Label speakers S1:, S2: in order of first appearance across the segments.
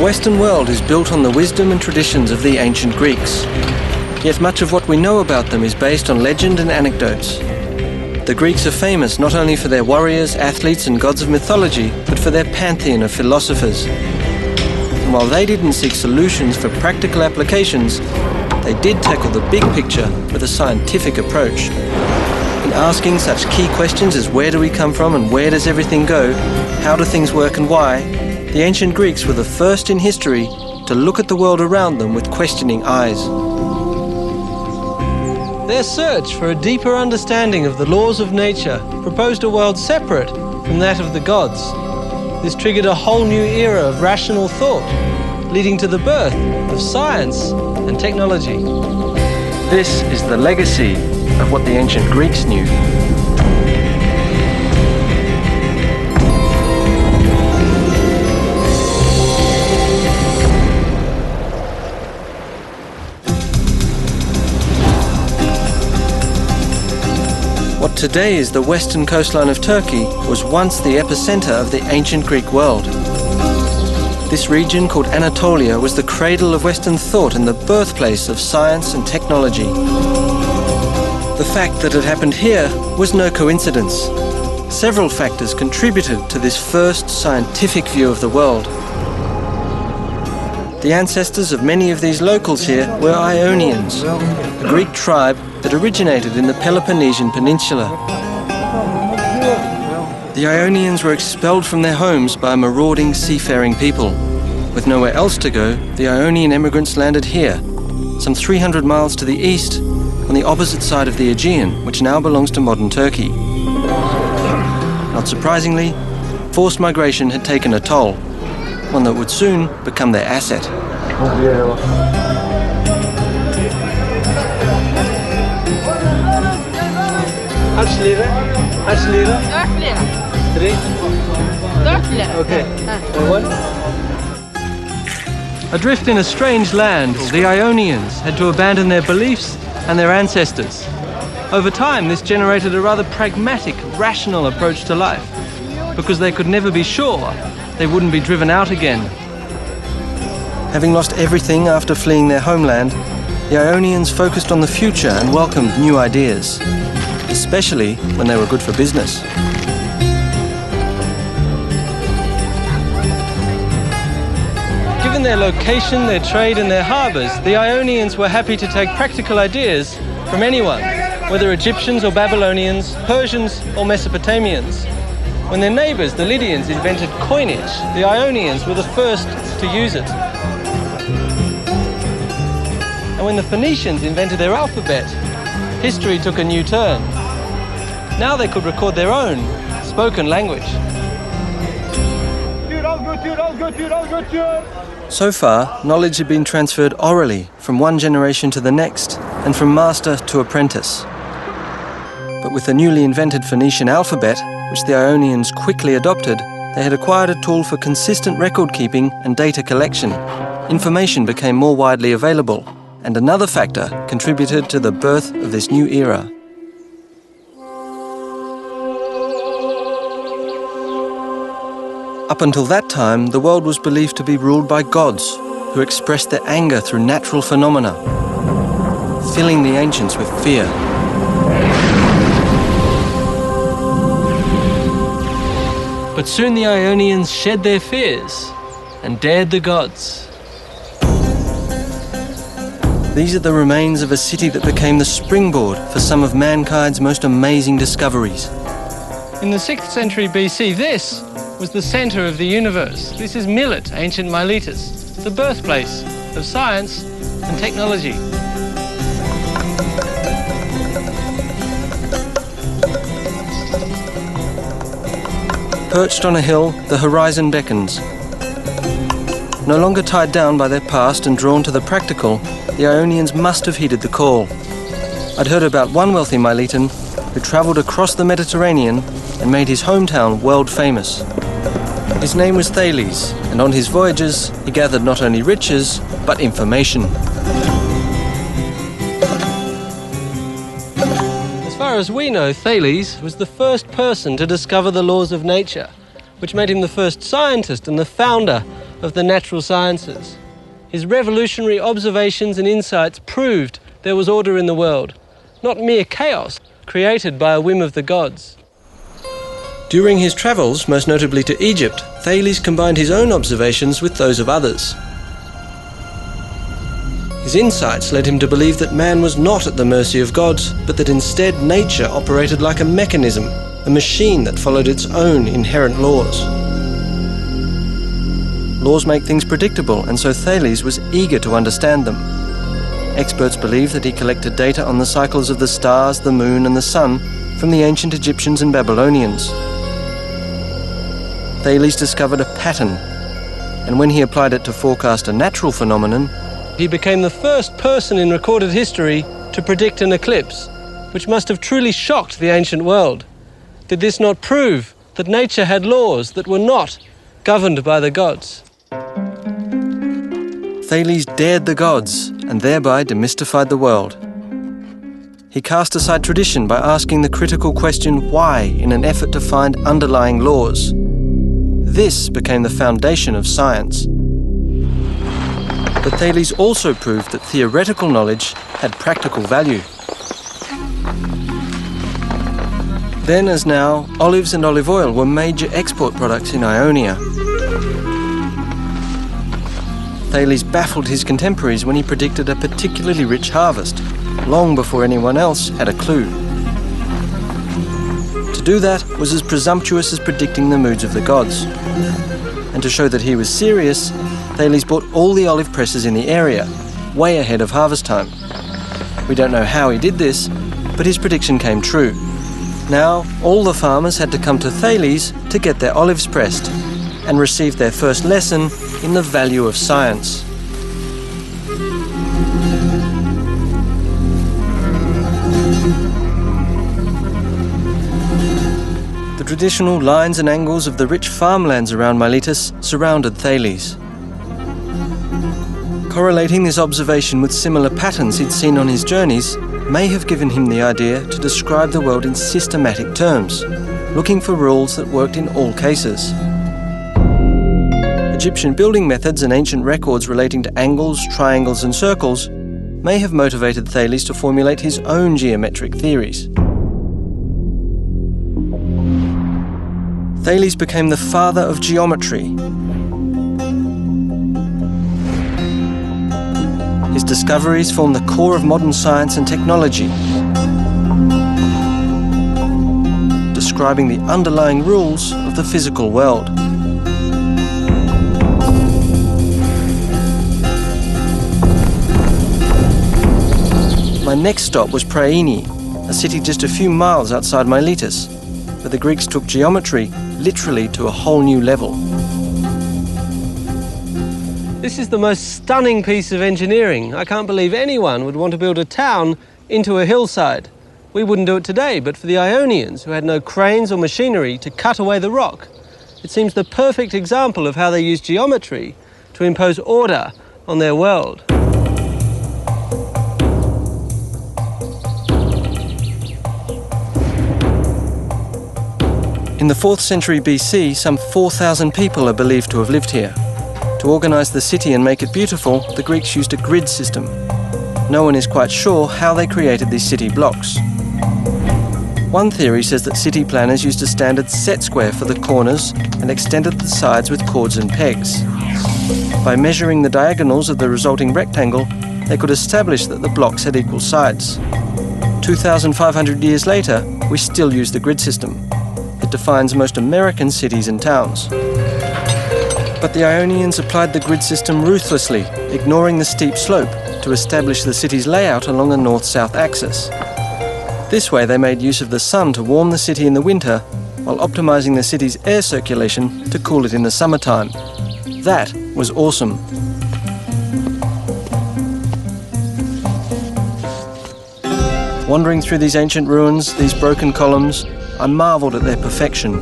S1: Western world is built on the wisdom and traditions of the ancient Greeks. Yet much of what we know about them is based on legend and anecdotes. The Greeks are famous not only for their warriors, athletes and gods of mythology, but for their pantheon of philosophers. And while they didn't seek solutions for practical applications, they did tackle the big picture with a scientific approach. In asking such key questions as where do we come from and where does everything go, how do things work and why, the ancient Greeks were the first in history to look at the world around them with questioning eyes. Their search for a deeper understanding of the laws of nature proposed a world separate from that of the gods. This triggered a whole new era of rational thought, leading to the birth of science and technology. This is the legacy of what the ancient Greeks knew. What today is the western coastline of Turkey was once the epicenter of the ancient Greek world. This region, called Anatolia, was the cradle of Western thought and the birthplace of science and technology. The fact that it happened here was no coincidence. Several factors contributed to this first scientific view of the world. The ancestors of many of these locals here were Ionians, a Greek tribe that originated in the Peloponnesian Peninsula. The Ionians were expelled from their homes by a marauding seafaring people. With nowhere else to go, the Ionian immigrants landed here, some 300 miles to the east, on the opposite side of the Aegean, which now belongs to modern Turkey. Not surprisingly, forced migration had taken a toll, one that would soon become their asset.
S2: Kaç lira? Kaç lira?
S3: 4 lira.
S2: 3?
S3: 4 lira.
S2: Okay. One?
S1: Adrift in a strange land, the Ionians had to abandon their beliefs and their ancestors. Over time, this generated a rather pragmatic, rational approach to life, because they could never be sure they wouldn't be driven out again. Having lost everything after fleeing their homeland, the Ionians focused on the future and welcomed new ideas, especially when they were good for business. Given their location, their trade and their harbours, the Ionians were happy to take practical ideas from anyone, whether Egyptians or Babylonians, Persians or Mesopotamians. When their neighbours, the Lydians, invented coinage, the Ionians were the first to use it. And when the Phoenicians invented their alphabet, history took a new turn. Now they could record their own spoken language. So far, knowledge had been transferred orally from one generation to the next and from master to apprentice. But with the newly invented Phoenician alphabet, which the Ionians quickly adopted, they had acquired a tool for consistent record keeping and data collection. Information became more widely available, and another factor contributed to the birth of this new era. Up until that time, the world was believed to be ruled by gods, who expressed their anger through natural phenomena, filling the ancients with fear. But soon the Ionians shed their fears and dared the gods. These are the remains of a city that became the springboard for some of mankind's most amazing discoveries. In the 6th century BC, this was the center of the universe. This is Milet, ancient Miletus, the birthplace of science and technology. Perched on a hill, the horizon beckons. No longer tied down by their past and drawn to the practical, the Ionians must have heeded the call. I'd heard about one wealthy Miletan who travelled across the Mediterranean and made his hometown world famous. His name was Thales, and on his voyages he gathered not only riches, but information. As far as we know, Thales was the first person to discover the laws of nature, which made him the first scientist and the founder
S4: of the natural sciences. His revolutionary observations and insights proved there was order in the world, not mere chaos created by a whim of the gods.
S1: During his travels, most notably to Egypt, Thales combined his own observations with those of others. His insights led him to believe that man was not at the mercy of gods, but that instead nature operated like a mechanism, a machine that followed its own inherent laws. Laws make things predictable, and so Thales was eager to understand them. Experts believe that he collected data on the cycles of the stars, the moon, and the sun from the ancient Egyptians and Babylonians. Thales discovered a pattern, and when he applied it to forecast a natural phenomenon,
S4: He became the first person in recorded history to predict an eclipse, which must have truly shocked the ancient world. Did this not prove that nature had laws that were not governed by the gods?
S1: Thales dared the gods and thereby demystified the world. He cast aside tradition by asking the critical question why in an effort to find underlying laws. This became the foundation of science. But Thales also proved that theoretical knowledge had practical value. Then, as now, olives and olive oil were major export products in Ionia. Thales baffled his contemporaries when he predicted a particularly rich harvest, long before anyone else had a clue. To do that was as presumptuous as predicting the moods of the gods. And to show that he was serious, Thales bought all the olive presses in the area, way ahead of harvest time. We don't know how he did this, but his prediction came true. Now, all the farmers had to come to Thales to get their olives pressed and receive their first lesson in the value of science. The traditional lines and angles of the rich farmlands around Miletus surrounded Thales. Correlating this observation with similar patterns he'd seen on his journeys may have given him the idea to describe the world in systematic terms, looking for rules that worked in all cases. Egyptian building methods and ancient records relating to angles, triangles, and circles may have motivated Thales to formulate his own geometric theories. Thales became the father of geometry. His discoveries form the core of modern science and technology, describing the underlying rules of the physical world. My next stop was Priene, a city just a few miles outside Miletus, where the Greeks took geometry literally to a whole new level.
S4: This is the most stunning piece of engineering. I can't believe anyone would want to build a town into a hillside. We wouldn't do it today, but for the Ionians, who had no cranes or machinery to cut away the rock, it seems the perfect example of how they used geometry to impose order on their world.
S1: In the 4th century BC, some 4,000 people are believed to have lived here. To organise the city and make it beautiful, the Greeks used a grid system. No one is quite sure how they created these city blocks. One theory says that city planners used a standard set square for the corners and extended the sides with cords and pegs. By measuring the diagonals of the resulting rectangle, they could establish that the blocks had equal sides. 2,500 years later, we still use the grid system. It defines most American cities and towns. But the Ionians applied the grid system ruthlessly, ignoring the steep slope to establish the city's layout along a north-south axis. This way they made use of the sun to warm the city in the winter, while optimizing the city's air circulation to cool it in the summertime. That was awesome. Wandering through these ancient ruins, these broken columns, I marveled at their perfection.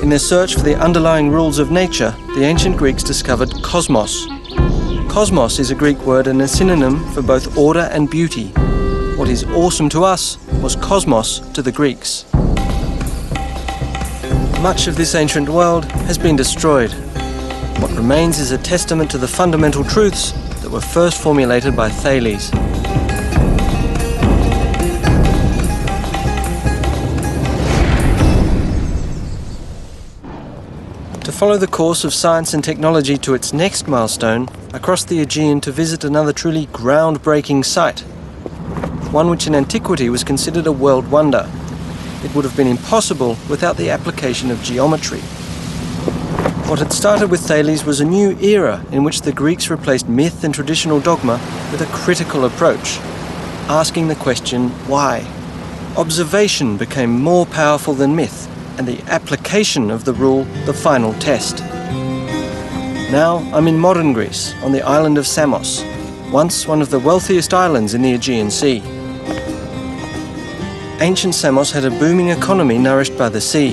S1: In their search for the underlying rules of nature, the ancient Greeks discovered cosmos. Cosmos is a Greek word and a synonym for both order and beauty. What is awesome to us was cosmos to the Greeks. Much of this ancient world has been destroyed. What remains is a testament to the fundamental truths that were first formulated by Thales. To follow the course of science and technology to its next milestone, I crossed the Aegean to visit another truly groundbreaking site, one which in antiquity was considered a world wonder. It would have been impossible without the application of geometry. What had started with Thales was a new era in which the Greeks replaced myth and traditional dogma with a critical approach, asking the question, why? Observation became more powerful than myth, and the application of the rule the final test. Now I'm in modern Greece, on the island of Samos, once one of the wealthiest islands in the Aegean Sea. Ancient Samos had a booming economy nourished by the sea.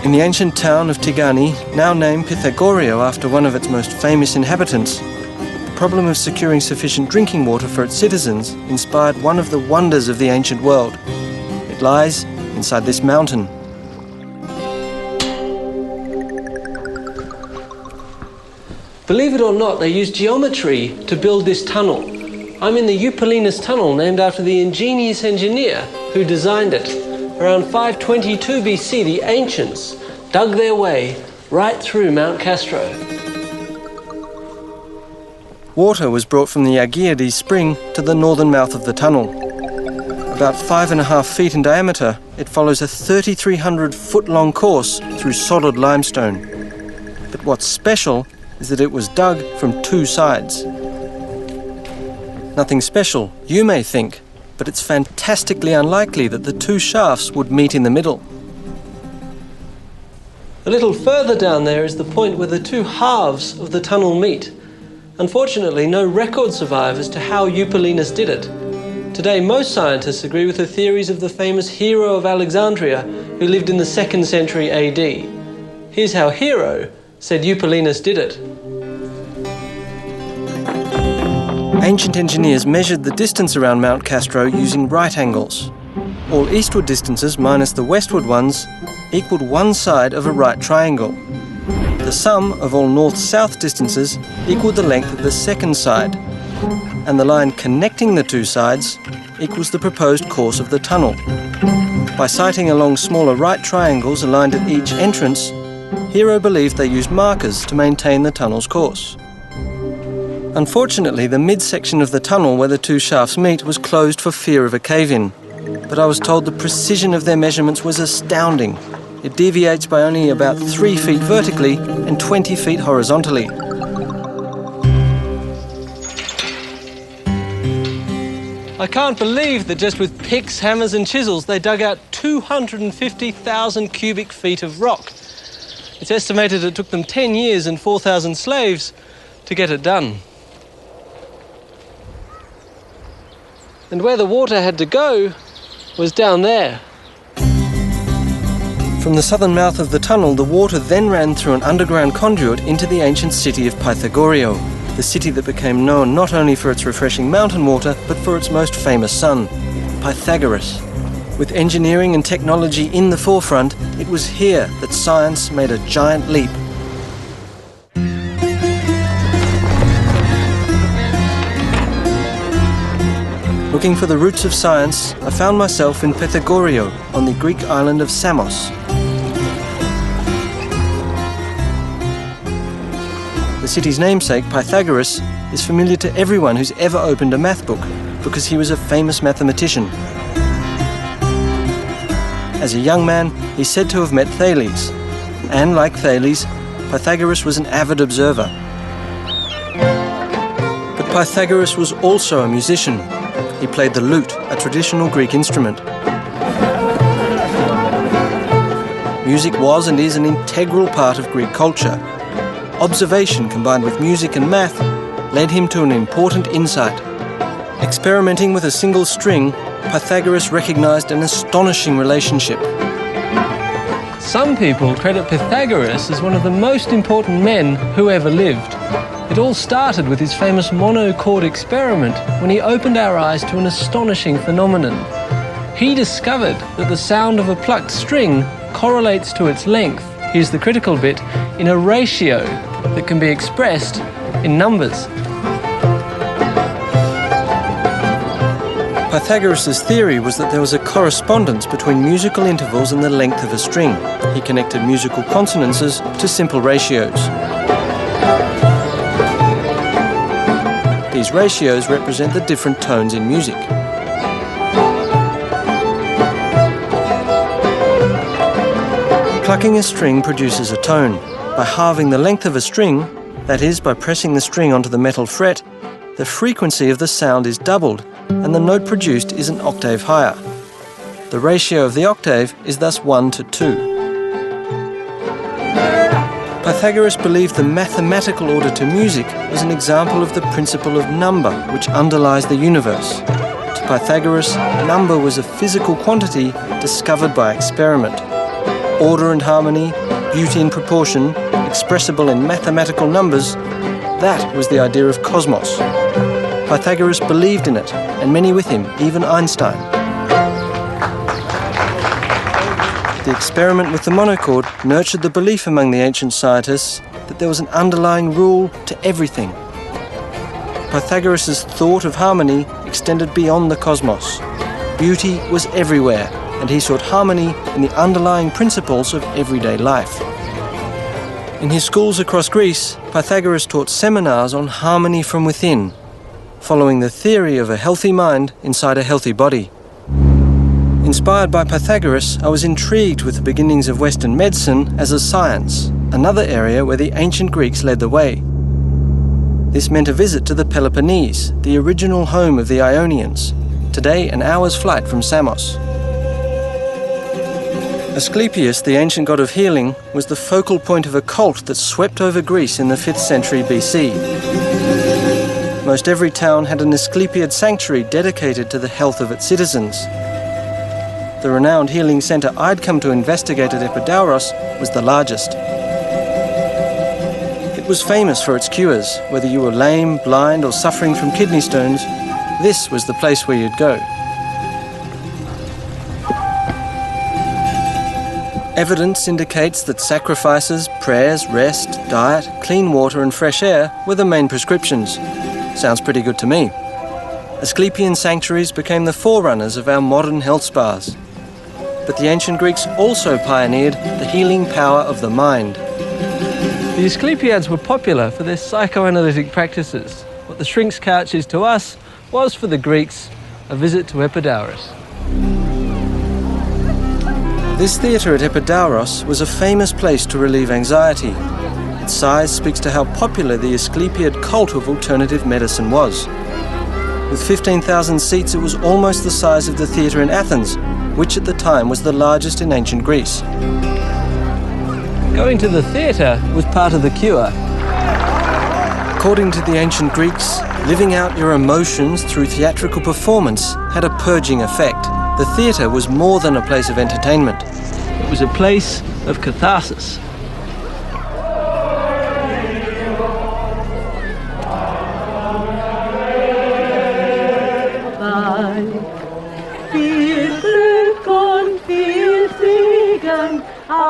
S1: In the ancient town of Tigani, now named Pythagorio after one of its most famous inhabitants, the problem of securing sufficient drinking water for its citizens inspired one of the wonders of the ancient world. It lies inside this mountain.
S4: Believe it or not, they used geometry to build this tunnel. I'm in the Eupolinus tunnel, named after the ingenious engineer who designed it. Around 522 BC, the ancients dug their way right through Mount Castro.
S1: Water was brought from the Agiades spring to the northern mouth of the tunnel. About 5.5 feet in diameter, it follows a 3,300-foot-long course through solid limestone. But what's special is that it was dug from two sides. Nothing special, you may think, but it's fantastically unlikely that the two shafts would meet in the middle.
S4: A little further down there is the point where the two halves of the tunnel meet. Unfortunately, no record survives as to how Eupolinus did it. Today, most scientists agree with the theories of the famous Hero of Alexandria, who lived in the 2nd century AD. Here's how Hero said Eupolinus did it.
S1: Ancient engineers measured the distance around Mount Castro using right angles. All eastward distances minus the westward ones equaled one side of a right triangle. The sum of all north-south distances equaled the length of the second side, and the line connecting the two sides equals the proposed course of the tunnel. By sighting along smaller right triangles aligned at each entrance, Hero believed they used markers to maintain the tunnel's course. Unfortunately, the midsection of the tunnel where the two shafts meet was closed for fear of a cave-in, but I was told the precision of their measurements was astounding. It deviates by only about 3 feet vertically and 20 feet horizontally.
S4: I can't believe that just with picks, hammers and chisels they dug out 250,000 cubic feet of rock. It's estimated it took them 10 years and 4,000 slaves to get it done. And where the water had to go was down there.
S1: From the southern mouth of the tunnel, the water then ran through an underground conduit into the ancient city of Pythagorio, the city that became known not only for its refreshing mountain water, but for its most famous son, Pythagoras. With engineering and technology in the forefront, it was here that science made a giant leap. Looking for the roots of science, I found myself in Pythagorio, on the Greek island of Samos. The city's namesake, Pythagoras, is familiar to everyone who's ever opened a math book, because he was a famous mathematician. As a young man, he's said to have met Thales, and like Thales, Pythagoras was an avid observer. But Pythagoras was also a musician. He played the lute, a traditional Greek instrument. Music was and is an integral part of Greek culture. Observation combined with music and math led him to an important insight. Experimenting with a single string, Pythagoras recognized an astonishing relationship.
S4: Some people credit Pythagoras as one of the most important men who ever lived. It all started with his famous monochord experiment when he opened our eyes to an astonishing phenomenon. He discovered that the sound of a plucked string correlates to its length, here's the critical bit, in a ratio that can be expressed in numbers.
S1: Pythagoras' theory was that there was a correspondence between musical intervals and the length of a string. He connected musical consonances to simple ratios. These ratios represent the different tones in music. Plucking a string produces a tone. By halving the length of a string, that is, by pressing the string onto the metal fret, the frequency of the sound is doubled, and the note produced is an octave higher. The ratio of the octave is thus 1 to 2. Pythagoras believed the mathematical order to music was an example of the principle of number, which underlies the universe. To Pythagoras, number was a physical quantity discovered by experiment. Order and harmony, beauty and proportion, expressible in mathematical numbers, that was the idea of cosmos. Pythagoras believed in it, and many with him, even Einstein. The experiment with the monochord nurtured the belief among the ancient scientists that there was an underlying rule to everything. Pythagoras' thought of harmony extended beyond the cosmos. Beauty was everywhere, and he sought harmony in the underlying principles of everyday life. In his schools across Greece, Pythagoras taught seminars on harmony from within, following the theory of a healthy mind inside a healthy body. Inspired by Pythagoras, I was intrigued with the beginnings of Western medicine as a science, another area where the ancient Greeks led the way. This meant a visit to the Peloponnese, the original home of the Ionians, today an hour's flight from Samos. Asclepius, the ancient god of healing, was the focal point of a cult that swept over Greece in the 5th century BC. Most every town had an Asclepiad sanctuary dedicated to the health of its citizens. The renowned healing centre I'd come to investigate at Epidauros was the largest. It was famous for its cures. Whether you were lame, blind or suffering from kidney stones, this was the place where you'd go. Evidence indicates that sacrifices, prayers, rest, diet, clean water and fresh air were the main prescriptions. Sounds pretty good to me. Asclepian sanctuaries became the forerunners of our modern health spas. But the ancient Greeks also pioneered the healing power of the mind.
S4: The Asclepiads were popular for their psychoanalytic practices. What the shrink's couch is to us was for the Greeks a visit to Epidauros.
S1: This theatre at Epidauros was a famous place to relieve anxiety. Its size speaks to how popular the Asclepiad cult of alternative medicine was. With 15,000 seats, it was almost the size of the theatre in Athens, which at the time was the largest in ancient Greece.
S4: Going to the theatre was part of the cure.
S1: According to the ancient Greeks, living out your emotions through theatrical performance had a purging effect. The theatre was more than a place of entertainment.
S4: It was a place of catharsis.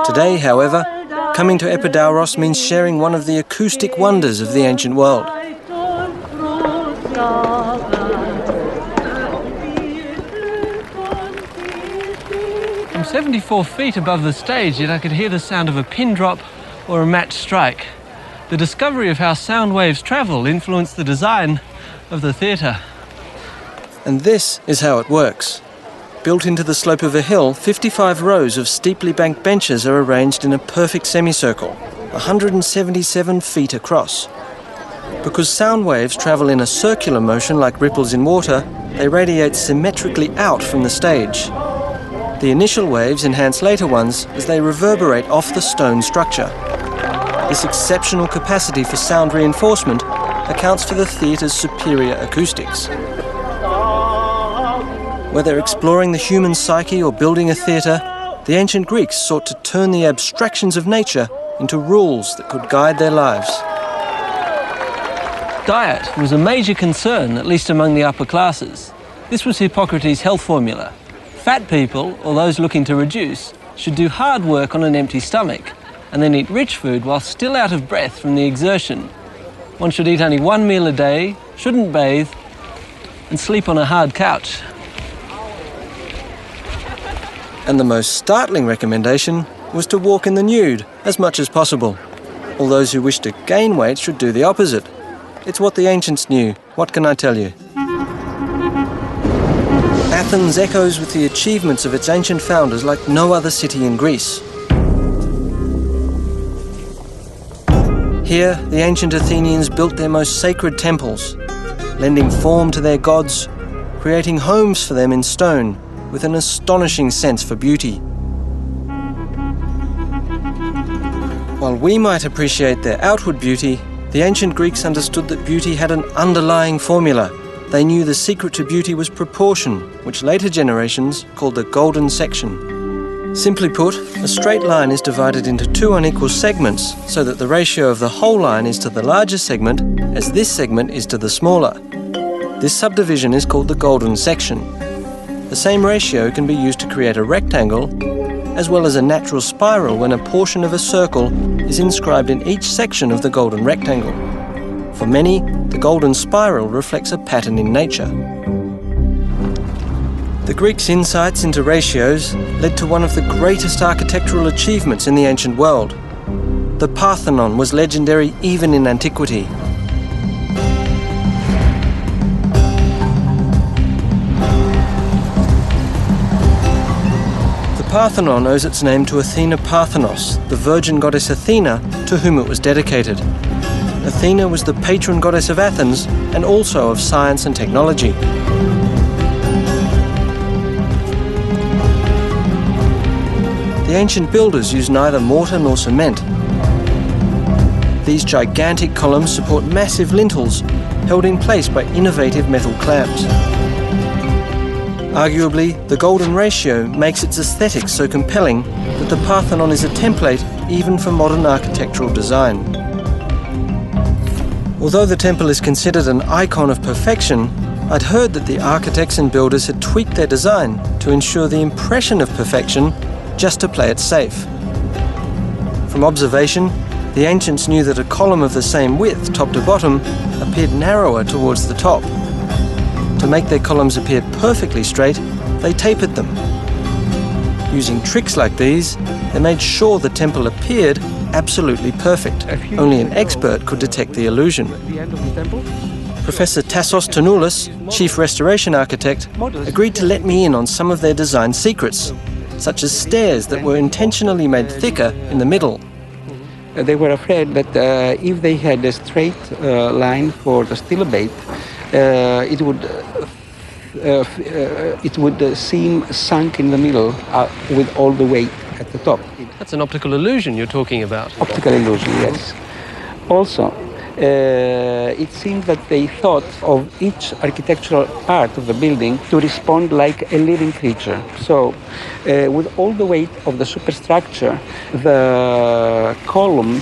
S1: Today, however, coming to Epidauros means sharing one of the acoustic wonders of the ancient world.
S4: From 74 feet above the stage, yet I could hear the sound of a pin drop or a match strike. The discovery of how sound waves travel influenced the design of the theatre.
S1: And this is how it works. Built into the slope of a hill, 55 rows of steeply banked benches are arranged in a perfect semicircle, 177 feet across. Because sound waves travel in a circular motion like ripples in water, they radiate symmetrically out from the stage. The initial waves enhance later ones as they reverberate off the stone structure. This exceptional capacity for sound reinforcement accounts for the theatre's superior acoustics. Whether exploring the human psyche or building a theatre, the ancient Greeks sought to turn the abstractions of nature into rules that could guide their lives.
S4: Diet was a major concern, at least among the upper classes. This was Hippocrates' health formula: Fat people, or those looking to reduce, should do hard work on an empty stomach and then eat rich food while still out of breath from the exertion. One should eat only one meal a day, shouldn't bathe, and sleep on a hard couch.
S1: And the most startling recommendation was to walk in the nude as much as possible. All those who wish to gain weight should do the opposite. It's what the ancients knew. What can I tell you? Athens echoes with the achievements of its ancient founders like no other city in Greece. Here, the ancient Athenians built their most sacred temples, lending form to their gods, creating homes for them in stone with an astonishing sense for beauty. While we might appreciate their outward beauty, the ancient Greeks understood that beauty had an underlying formula. They knew the secret to beauty was proportion, which later generations called the golden section. Simply put, a straight line is divided into two unequal segments so that the ratio of the whole line is to the larger segment as this segment is to the smaller. This subdivision is called the golden section. The same ratio can be used to create a rectangle as well as a natural spiral when a portion of a circle is inscribed in each section of the golden rectangle. For many, the golden spiral reflects a pattern in nature. The Greeks' insights into ratios led to one of the greatest architectural achievements in the ancient world. The Parthenon was legendary even in antiquity. The Parthenon owes its name to Athena Parthenos, the virgin goddess Athena, to whom it was dedicated. Athena was the patron goddess of Athens and also of science and technology. The ancient builders used neither mortar nor cement. These gigantic columns support massive lintels held in place by innovative metal clamps. Arguably, the golden ratio makes its aesthetics so compelling that the Parthenon is a template even for modern architectural design. Although the temple is considered an icon of perfection, I'd heard that the architects and builders had tweaked their design to ensure the impression of perfection just to play it safe. From observation, the ancients knew that a column of the same width, top to bottom, appeared narrower towards the top. To make their columns appear perfectly straight, they tapered them. Using tricks like these, they made sure the temple appeared absolutely perfect. Only an expert could detect the illusion. Professor Tassos Tonoulis, chief restoration architect, agreed to let me in on some of their design secrets, such as stairs that were intentionally made thicker in the middle.
S5: They were afraid that if they had a straight line for the stilobate, it would seem sunk in the middle with all the weight at the top.
S4: That's an optical illusion you're talking about.
S5: Optical illusion, yes. Also, it seemed that they thought of each architectural part of the building to respond like a living creature. So, with all the weight of the superstructure, the column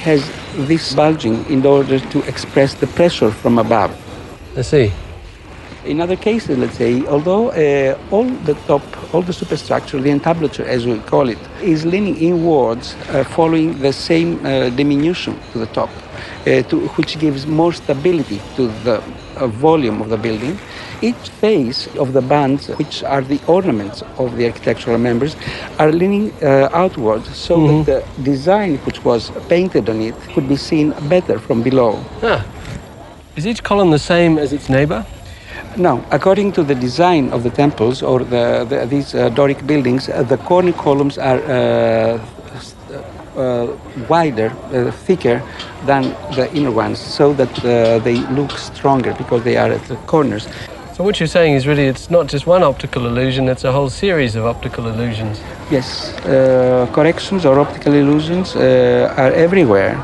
S5: has this bulging in order to express the pressure from above.
S4: I see.
S5: In other cases, let's say, although all the superstructure, the entablature as we call it, is leaning inwards following the same diminution to the top, which gives more stability to the volume of the building. Each face of the bands, which are the ornaments of the architectural members, are leaning outwards so that the design which was painted on it could be seen better from below.
S4: Ah. Is each column the same as its neighbor?
S5: No, according to the design of the temples or these Doric buildings, the corner columns are wider, thicker than the inner ones, so that they look stronger because they are at the corners.
S4: So what you're saying is really it's not just one optical illusion, it's a whole series of optical illusions.
S5: Yes, corrections or optical illusions are everywhere,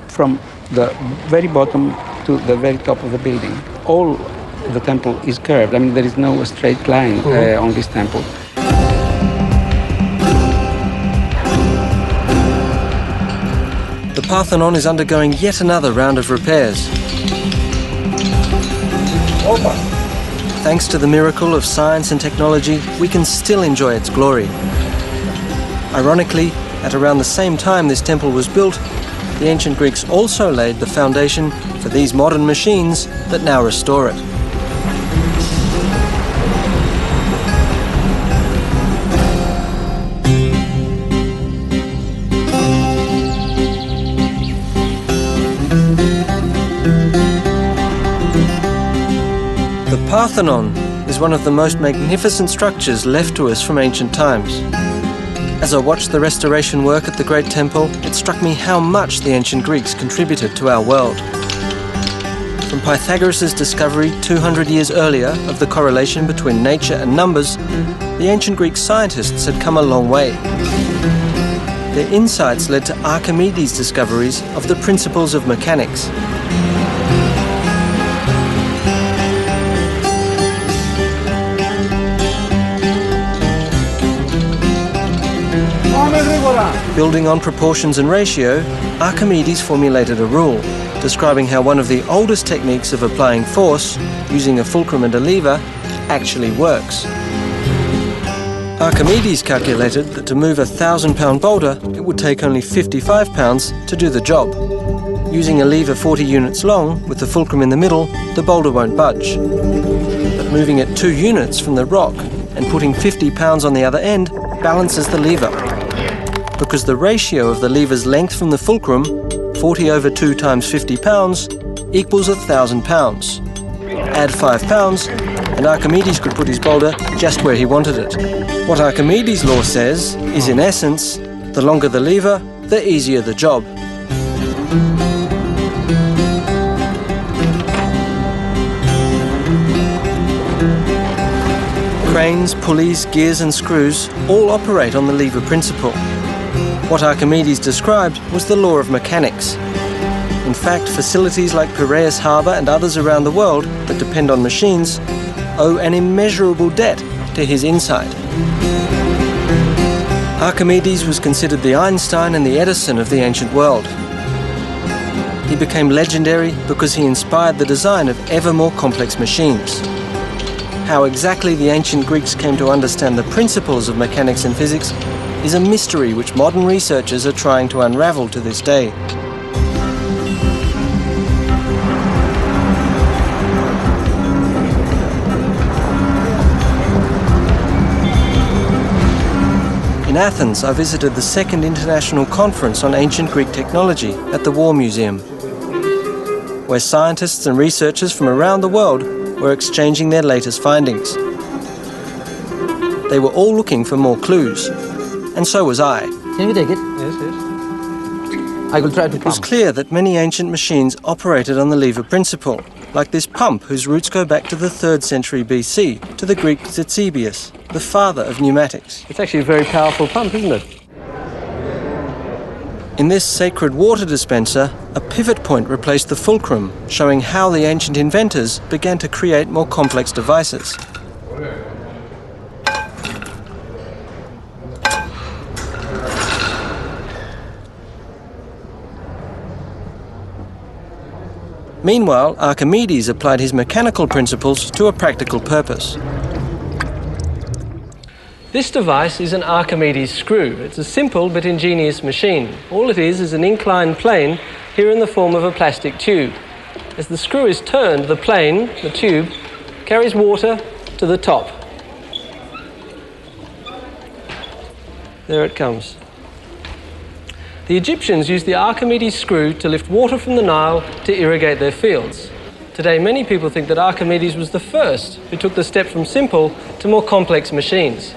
S5: from the very bottom to the very top of the building. All the temple is curved. I mean, there is no straight line on this temple.
S1: The Parthenon is undergoing yet another round of repairs. thanks to the miracle of science and technology, we can still enjoy its glory. Ironically, at around the same time this temple was built, the ancient Greeks also laid the foundation for these modern machines that now restore it. The Parthenon is one of the most magnificent structures left to us from ancient times. As I watched the restoration work at the Great Temple, it struck me how much the ancient Greeks contributed to our world. From Pythagoras' discovery 200 years earlier of the correlation between nature and numbers, the ancient Greek scientists had come a long way. Their insights led to Archimedes' discoveries of the principles of mechanics. Building on proportions and ratio, Archimedes formulated a rule describing how one of the oldest techniques of applying force, using a fulcrum and a lever, actually works. Archimedes calculated that to move a 1,000-pound boulder, it would take only 55 pounds to do the job. Using a lever 40 units long, with the fulcrum in the middle, the boulder won't budge. But moving it 2 units from the rock and putting 50 pounds on the other end balances the lever. Because the ratio of the lever's length from the fulcrum, 40 over 2 times 50 pounds, equals 1,000 pounds. Add 5 pounds, and Archimedes could put his boulder just where he wanted it. What Archimedes' law says is, in essence, the longer the lever, the easier the job. Cranes, pulleys, gears and screws all operate on the lever principle. What Archimedes described was the law of mechanics. In fact, facilities like Piraeus Harbour and others around the world that depend on machines owe an immeasurable debt to his insight. Archimedes was considered the Einstein and the Edison of the ancient world. He became legendary because he inspired the design of ever more complex machines. How exactly the ancient Greeks came to understand the principles of mechanics and physics is a mystery which modern researchers are trying to unravel to this day. In Athens, I visited the Second International Conference on Ancient Greek Technology at the War Museum, where scientists and researchers from around the world were exchanging their latest findings. They were all looking for more clues. And so was I.
S6: Can you take it?
S2: Yes, yes.
S6: I will try to
S1: It was clear that many ancient machines operated on the lever principle, like this pump whose roots go back to the 3rd century BC, to the Greek Zitzebius, the father of pneumatics.
S4: It's actually a very powerful pump, isn't it?
S1: In this sacred water dispenser, a pivot point replaced the fulcrum, showing how the ancient inventors began to create more complex devices. Meanwhile, Archimedes applied his mechanical principles to a practical purpose.
S4: This device is an Archimedes screw. It's a simple but ingenious machine. All it is an inclined plane, here in the form of a plastic tube. As the screw is turned, the plane, the tube, carries water to the top. There it comes. The Egyptians used the Archimedes screw to lift water from the Nile to irrigate their fields. Today, many people think that Archimedes was the first who took the step from simple to more complex machines.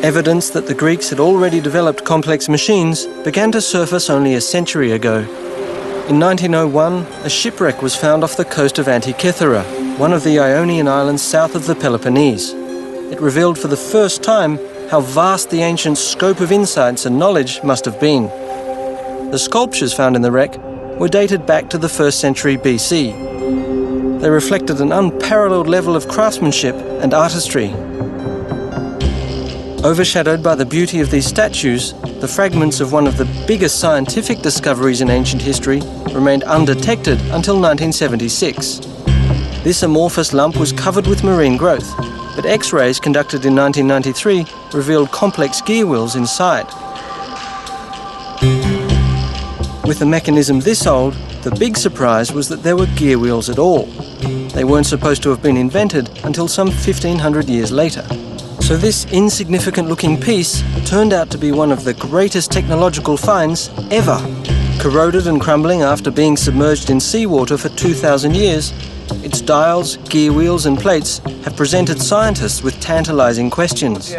S1: Evidence that the Greeks had already developed complex machines began to surface only a century ago. In 1901, a shipwreck was found off the coast of Antikythera, one of the Ionian islands south of the Peloponnese. It revealed for the first time how vast the ancient scope of insights and knowledge must have been. The sculptures found in the wreck were dated back to the 1st century BC. They reflected an unparalleled level of craftsmanship and artistry. Overshadowed by the beauty of these statues, the fragments of one of the biggest scientific discoveries in ancient history remained undetected until 1976. This amorphous lump was covered with marine growth, but X-rays conducted in 1993 revealed complex gear wheels inside. With a mechanism this old, the big surprise was that there were gear wheels at all. They weren't supposed to have been invented until some 1,500 years later. So this insignificant-looking piece turned out to be one of the greatest technological finds ever. Corroded and crumbling after being submerged in seawater for 2,000 years, its dials, gear wheels and plates have presented scientists with tantalising questions.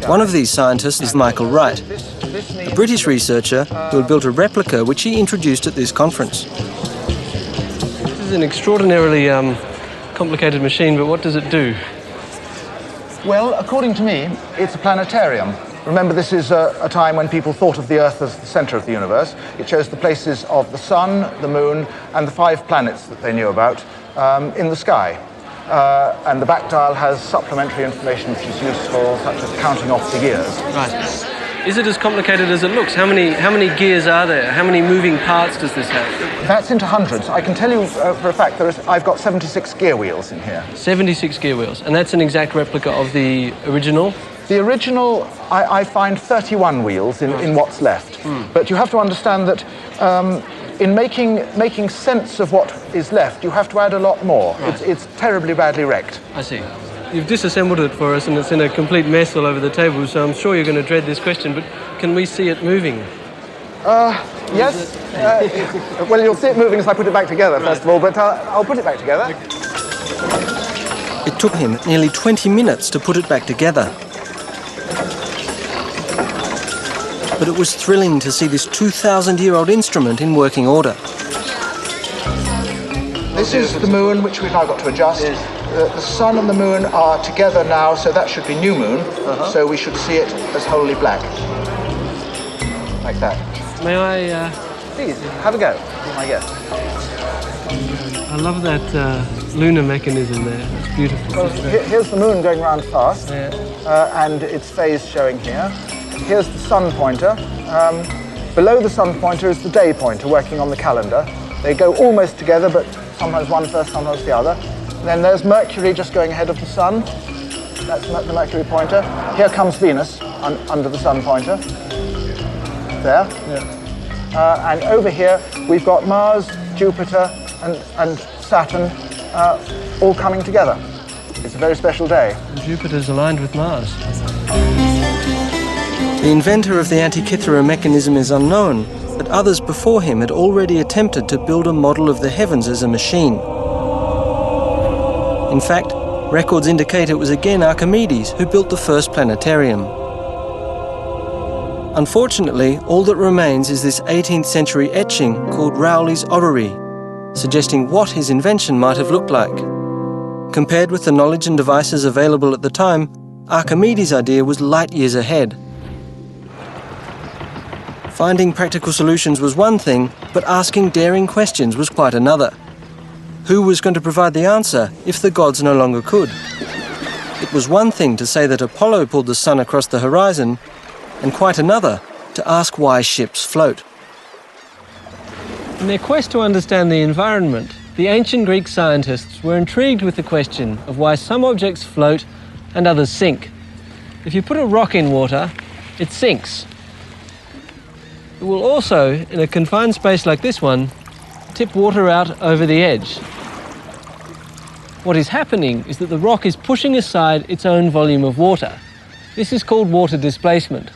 S1: One of these scientists is Michael Wright, a British researcher who had built a replica which he introduced at this conference.
S4: This is an extraordinarily complicated machine, but what does it do?
S2: Well, according to me, it's a planetarium. Remember, this is a time when people thought of the Earth as the centre of the universe. It shows the places of the Sun, the Moon, and the 5 planets that they knew about in the sky. And the back dial has supplementary information which is useful, such as counting off the years.
S4: Right. Is it as complicated as it looks? How many gears are there? How many moving parts does this have?
S2: That's into hundreds. I can tell you for a fact I've got 76 gear wheels in here.
S4: 76 gear wheels, and that's an exact replica of the original?
S2: The original, I find 31 wheels in what's left. But you have to understand that in making sense of what is left, you have to add a lot more. Right. It's terribly badly wrecked.
S4: I see. You've disassembled it for us and it's in a complete mess all over the table, so I'm sure you're going to dread this question, but can we see it moving?
S2: Yes. Well, you'll see it moving as I put it back together, first of all, but I'll put it back together.
S1: It took him nearly 20 minutes to put it back together. But it was thrilling to see this 2,000-year-old instrument in working order.
S2: This is the moon, which we've now got to adjust. Yes. The sun and the moon are together now, so that should be new moon. So we should see it as wholly black. Like that.
S4: May I...
S2: Please, have a go. Be my guest.
S4: I love that lunar mechanism there. It's beautiful.
S2: Well, here's the moon going round fast, and its phase showing here. Here's the sun pointer. Below the sun pointer is the day pointer working on the calendar. They go almost together, but sometimes one first, sometimes the other. And then there's Mercury just going ahead of the sun. That's the Mercury pointer. Here comes Venus under the sun pointer. There. Yeah. And over here we've got Mars, Jupiter, and Saturn all coming together. It's a very special day.
S4: Jupiter's aligned with Mars.
S1: The inventor of the Antikythera mechanism is unknown, but others before him had already attempted to build a model of the heavens as a machine. In fact, records indicate it was again Archimedes who built the first planetarium. Unfortunately, all that remains is this 18th century etching called Rowley's Orrery, suggesting what his invention might have looked like. Compared with the knowledge and devices available at the time, Archimedes' idea was light years ahead. Finding practical solutions was one thing, but asking daring questions was quite another. Who was going to provide the answer if the gods no longer could? It was one thing to say that Apollo pulled the sun across the horizon, and quite another to ask why ships float.
S4: In their quest to understand the environment, the ancient Greek scientists were intrigued with the question of why some objects float and others sink. If you put a rock in water, it sinks. It will also, in a confined space like this one, tip water out over the edge. What is happening is that the rock is pushing aside its own volume of water. This is called water displacement.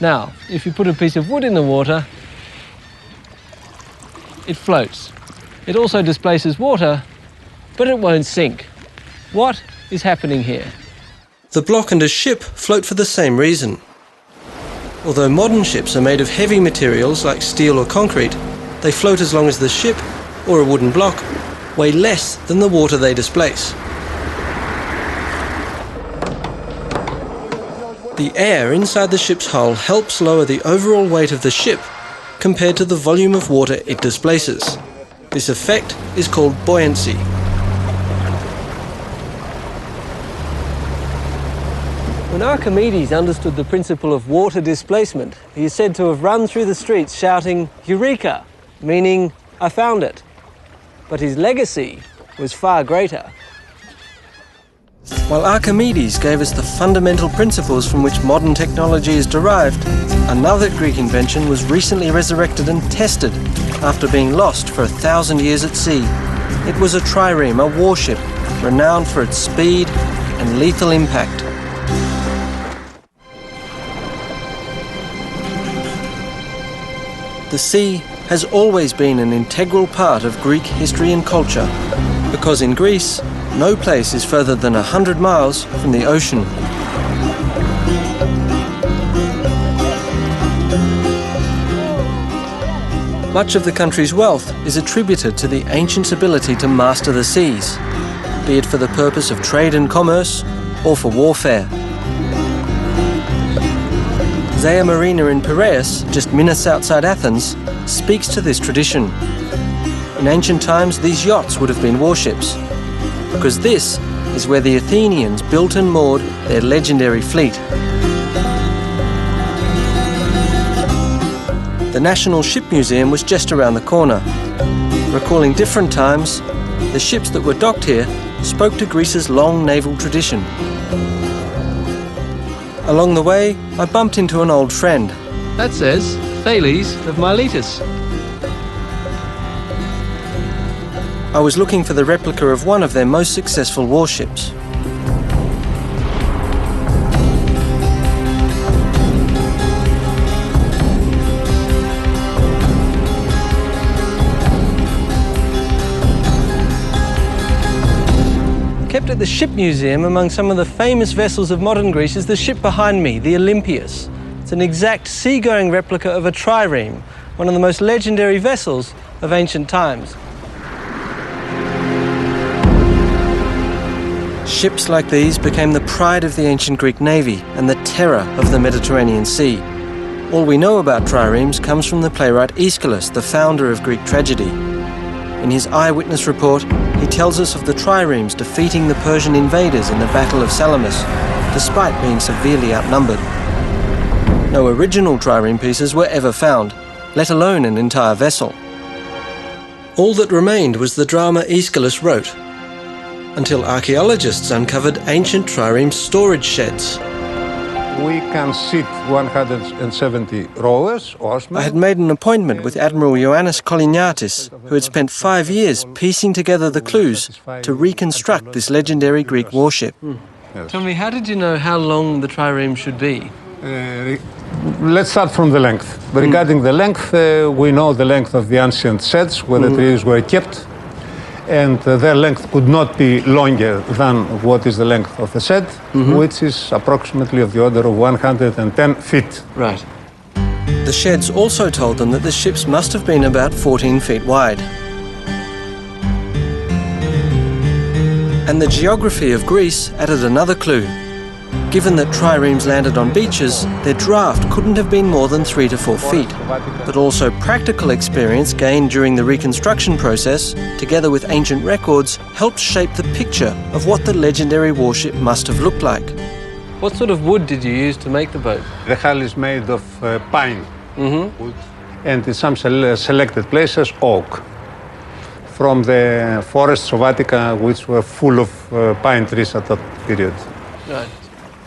S4: Now, if you put a piece of wood in the water, it floats. It also displaces water, but it won't sink. What is happening here?
S1: The block and a ship float for the same reason. Although modern ships are made of heavy materials like steel or concrete, they float as long as the ship, or a wooden block, weigh less than the water they displace. The air inside the ship's hull helps lower the overall weight of the ship compared to the volume of water it displaces. This effect is called buoyancy.
S4: When Archimedes understood the principle of water displacement, he is said to have run through the streets shouting, "Eureka!" meaning, I found it. But his legacy was far greater.
S1: While Archimedes gave us the fundamental principles from which modern technology is derived, another Greek invention was recently resurrected and tested after being lost for 1,000 years at sea. It was a trireme, a warship, renowned for its speed and lethal impact. The sea has always been an integral part of Greek history and culture, because in Greece, no place is further than 100 miles from the ocean. Much of the country's wealth is attributed to the ancients' ability to master the seas, be it for the purpose of trade and commerce or for warfare. Zea Marina in Piraeus, just minutes outside Athens, speaks to this tradition. In ancient times, these yachts would have been warships, because this is where the Athenians built and moored their legendary fleet. The National Ship Museum was just around the corner. Recalling different times, the ships that were docked here spoke to Greece's long naval tradition. Along the way, I bumped into an old friend.
S4: That says Thales of Miletus.
S1: I was looking for the replica of one of their most successful warships.
S4: Kept at the Ship Museum among some of the famous vessels of modern Greece is the ship behind me, the Olympias. It's an exact seagoing replica of a trireme, one of the most legendary vessels of ancient times.
S1: Ships like these became the pride of the ancient Greek navy and the terror of the Mediterranean Sea. All we know about triremes comes from the playwright Aeschylus, the founder of Greek tragedy. In his eyewitness report, he tells us of the triremes defeating the Persian invaders in the Battle of Salamis, despite being severely outnumbered. No original trireme pieces were ever found, let alone an entire vessel. All that remained was the drama Aeschylus wrote, until archaeologists uncovered ancient trireme storage sheds.
S6: We can sit 170 rowers, oarsmen.
S1: I had made an appointment with Admiral Ioannis Koliniatis, who had spent 5 years piecing together the clues to reconstruct this legendary Greek warship.
S6: Yes.
S4: Tell me, how did you know how long the trireme should be?
S6: Let's start from the length. Regarding the length, we know the length of the ancient sheds where the trees were kept, and their length could not be longer than what is the length of the shed, which is approximately of the order of 110 feet.
S1: Right. The sheds also told them that the ships must have been about 14 feet wide. And the geography of Greece added another clue. Given that triremes landed on beaches, their draft couldn't have been more than 3 to 4 feet. But also practical experience gained during the reconstruction process, together with ancient records, helped shape the picture of what the legendary warship must have looked like.
S4: What sort of wood did you use to make the boat?
S6: The hull is made of pine wood, and in some selected places, oak, from the forests of Attica, which were full of pine trees at that period.
S4: Right.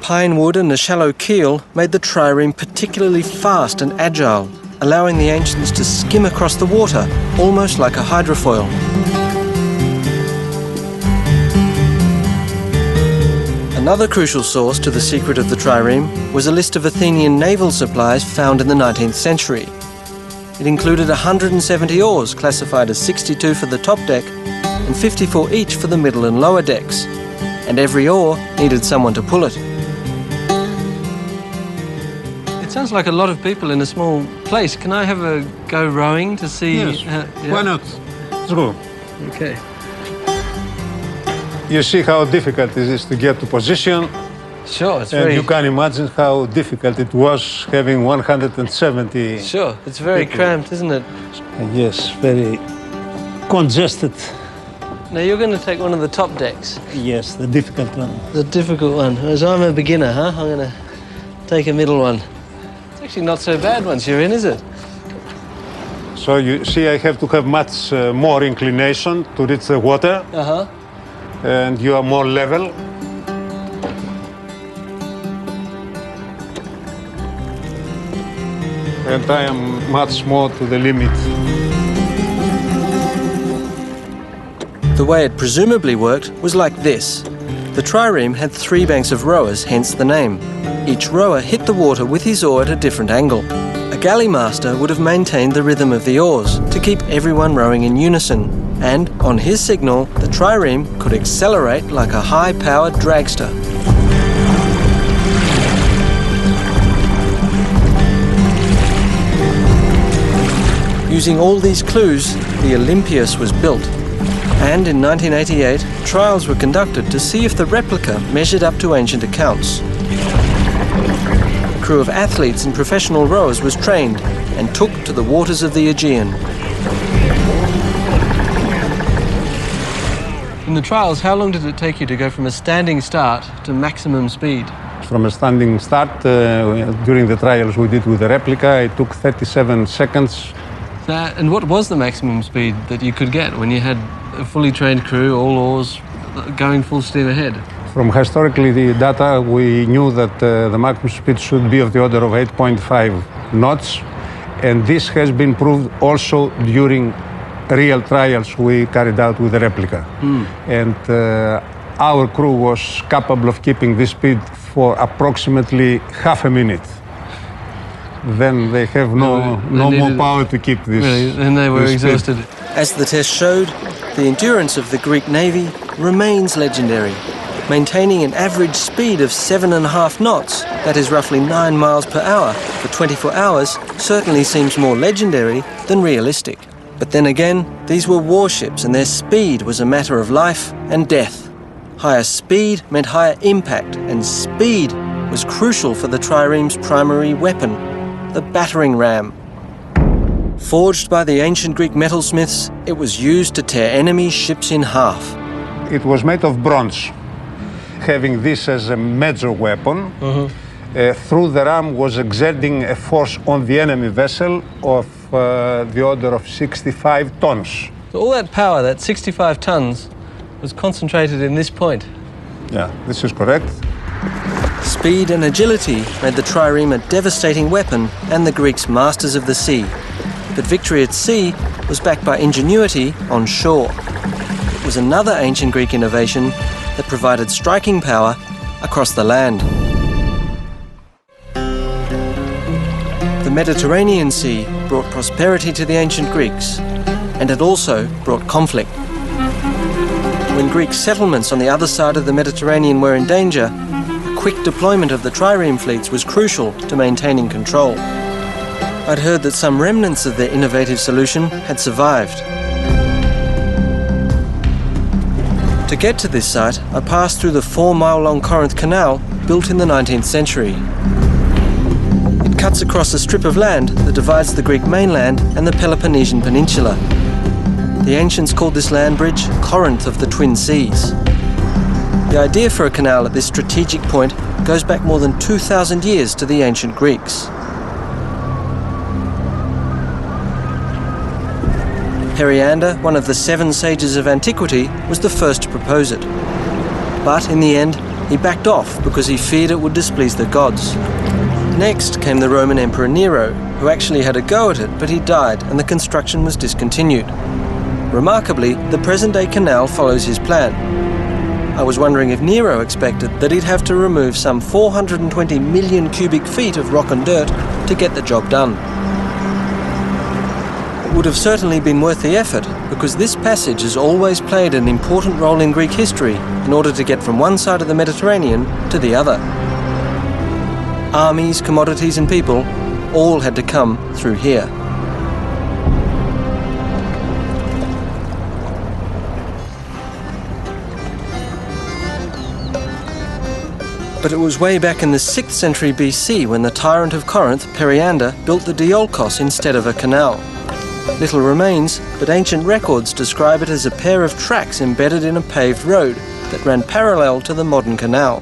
S1: Pine wood and a shallow keel made the trireme particularly fast and agile, allowing the ancients to skim across the water, almost like a hydrofoil. Another crucial source to the secret of the trireme was a list of Athenian naval supplies found in the 19th century. It included 170 oars, classified as 62 for the top deck and 54 each for the middle and lower decks, and every oar needed someone to pull it.
S4: It sounds like a lot of people in a small place. Can I have a go rowing to see?
S6: Yes,
S4: yeah?
S6: why not? Let's go.
S4: Okay.
S6: You see how difficult it is to get to position,
S4: Sure, it's
S6: and
S4: very...
S6: you can imagine how difficult it was having 170.
S4: Sure, it's very
S6: people.
S4: cramped, isn't it?
S6: Yes, very congested.
S4: Now you're going to take one of the top decks.
S6: Yes, the difficult one.
S4: The difficult one. As I'm a beginner, huh? I'm going to take a middle one. It's actually not so bad once you're in, is it?
S6: So you see, I have to have much more inclination to reach the water, and you are more level. And I am much more to the limit.
S1: The way it presumably worked was like this. The trireme had 3 banks of rowers, hence the name. Each rower hit the water with his oar at a different angle. A galley master would have maintained the rhythm of the oars to keep everyone rowing in unison. And on his signal, the trireme could accelerate like a high-powered dragster. Using all these clues, the Olympias was built. And in 1988, trials were conducted to see if the replica measured up to ancient accounts. A crew of athletes and professional rowers was trained and took to the waters of the Aegean.
S4: In the trials, how long did it take you to go from a standing start to maximum speed?
S6: From a standing start, during the trials we did with the replica, it took 37 seconds.
S4: And what was the maximum speed that you could get when you had a fully trained crew, all oars, going full steam ahead?
S6: From historically the data, we knew that the maximum speed should be of the order of 8.5 knots, and this has been proved also during real trials we carried out with the replica. And our crew was capable of keeping this speed for approximately half a minute. Then they have no more power to keep this.
S4: Really? Then they were exhausted.
S1: As the test showed, the endurance of the Greek navy remains legendary, maintaining an average speed of 7.5 knots, that is roughly 9 miles per hour, for 24 hours certainly seems more legendary than realistic. But then again, these were warships and their speed was a matter of life and death. Higher speed meant higher impact, and speed was crucial for the trireme's primary weapon, the battering ram. Forged by the ancient Greek metalsmiths, it was used to tear enemy ships in half.
S6: It was made of bronze. Having this as a major weapon, through the ram was exerting a force on the enemy vessel of the order of 65 tons.
S4: So all that power, that 65 tons, was concentrated in this point.
S6: Yeah, this is correct.
S1: Speed and agility made the trireme a devastating weapon and the Greeks masters of the sea. But victory at sea was backed by ingenuity on shore. It was another ancient Greek innovation that provided striking power across the land. The Mediterranean Sea brought prosperity to the ancient Greeks, and it also brought conflict. When Greek settlements on the other side of the Mediterranean were in danger, a quick deployment of the trireme fleets was crucial to maintaining control. I'd heard that some remnants of their innovative solution had survived. To get to this site, I passed through the 4-mile-long Corinth Canal built in the 19th century. It cuts across a strip of land that divides the Greek mainland and the Peloponnesian Peninsula. The ancients called this land bridge Corinth of the Twin Seas. The idea for a canal at this strategic point goes back more than 2,000 years to the ancient Greeks. Periander, one of the 7 sages of antiquity, was the first to propose it. But in the end, he backed off because he feared it would displease the gods. Next came the Roman Emperor Nero, who actually had a go at it, but he died and the construction was discontinued. Remarkably, the present-day canal follows his plan. I was wondering if Nero expected that he'd have to remove some 420 million cubic feet of rock and dirt to get the job done. It would have certainly been worth the effort, because this passage has always played an important role in Greek history in order to get from one side of the Mediterranean to the other. Armies, commodities and people all had to come through here. But it was way back in the 6th century BC when the tyrant of Corinth, Periander, built the Diolkos instead of a canal. Little remains, but ancient records describe it as a pair of tracks embedded in a paved road that ran parallel to the modern canal.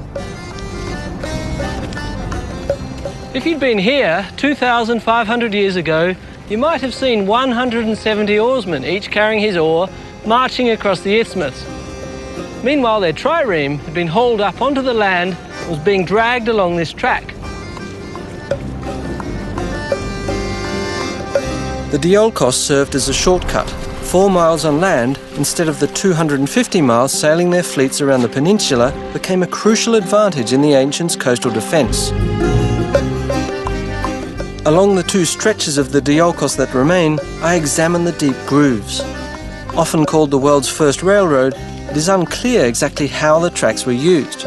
S4: If you'd been here 2,500 years ago, you might have seen 170 oarsmen, each carrying his oar, marching across the isthmus. Meanwhile, their trireme had been hauled up onto the land and was being dragged along this track.
S1: The Diolkos served as a shortcut, 4 miles on land instead of the 250 miles sailing their fleets around the peninsula became a crucial advantage in the ancients' coastal defence. Along the 2 stretches of the Diolkos that remain, I examine the deep grooves. Often called the world's first railroad, it is unclear exactly how the tracks were used.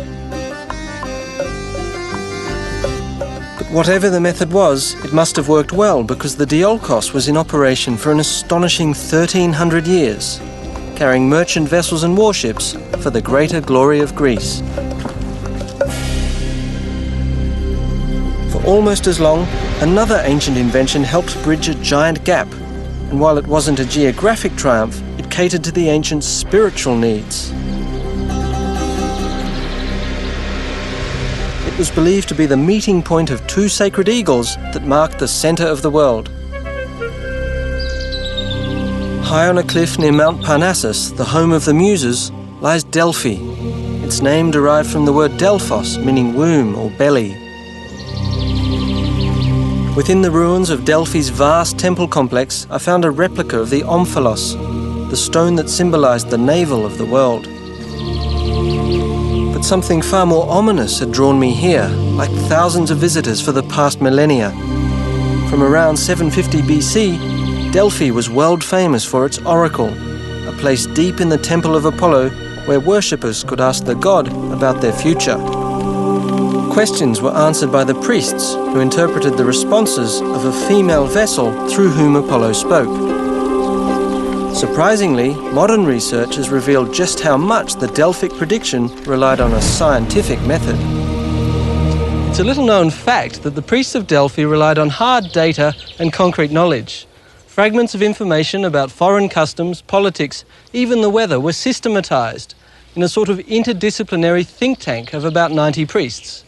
S1: But whatever the method was, it must have worked well because the Diolkos was in operation for an astonishing 1,300 years, carrying merchant vessels and warships for the greater glory of Greece. For almost as long, another ancient invention helped bridge a giant gap, and while it wasn't a geographic triumph, it catered to the ancients' spiritual needs. It was believed to be the meeting point of 2 sacred eagles that marked the centre of the world. High on a cliff near Mount Parnassus, the home of the Muses, lies Delphi. Its name derived from the word Delphos, meaning womb or belly. Within the ruins of Delphi's vast temple complex, I found a replica of the omphalos, the stone that symbolized the navel of the world. But something far more ominous had drawn me here, like thousands of visitors for the past millennia. From around 750 BC, Delphi was world famous for its oracle, a place deep in the temple of Apollo where worshippers could ask the god about their future. Questions were answered by the priests, who interpreted the responses of a female vessel through whom Apollo spoke. Surprisingly, modern research has revealed just how much the Delphic prediction relied on a scientific method.
S4: It's a little-known fact that the priests of Delphi relied on hard data and concrete knowledge. Fragments of information about foreign customs, politics, even the weather were systematized in a sort of interdisciplinary think tank of about 90 priests.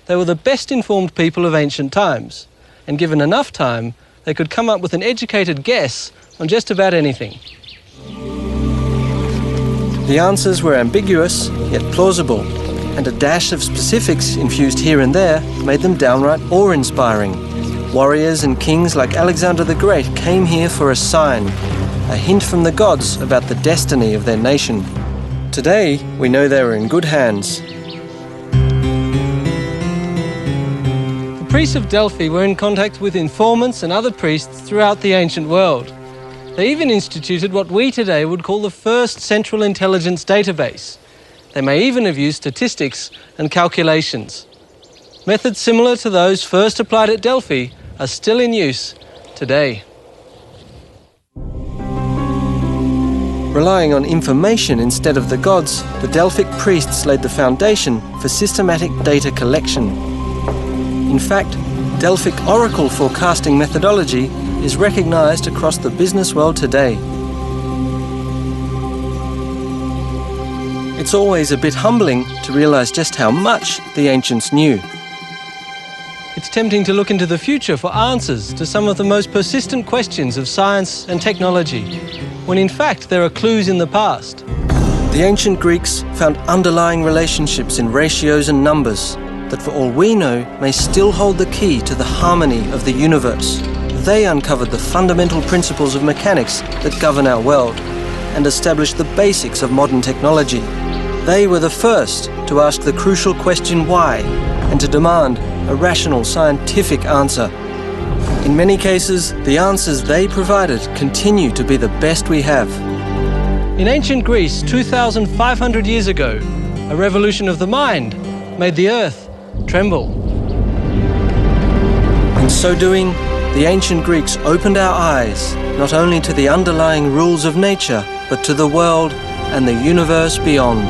S4: They were the best-informed people of ancient times, and given enough time, they could come up with an educated guess on just about anything.
S1: The answers were ambiguous, yet plausible, and a dash of specifics infused here and there made them downright awe-inspiring. Warriors and kings like Alexander the Great came here for a sign, a hint from the gods about the destiny of their nation. Today, we know they were in good hands.
S4: The priests of Delphi were in contact with informants and other priests throughout the ancient world. They even instituted what we today would call the first central intelligence database. They may even have used statistics and calculations. Methods similar to those first applied at Delphi are still in use today.
S1: Relying on information instead of the gods, the Delphic priests laid the foundation for systematic data collection. In fact, Delphic oracle forecasting methodology is recognized across the business world today. It's always a bit humbling to realize just how much the ancients knew.
S4: It's tempting to look into the future for answers to some of the most persistent questions of science and technology, when in fact there are clues in the past.
S1: The ancient Greeks found underlying relationships in ratios and numbers that, for all we know, may still hold the key to the harmony of the universe. They uncovered the fundamental principles of mechanics that govern our world and established the basics of modern technology. They were the first to ask the crucial question why and to demand a rational scientific answer. In many cases, the answers they provided continue to be the best we have.
S4: In ancient Greece, 2,500 years ago, a revolution of the mind made the earth tremble.
S1: In so doing, the ancient Greeks opened our eyes not only to the underlying rules of nature, but to the world and the universe beyond.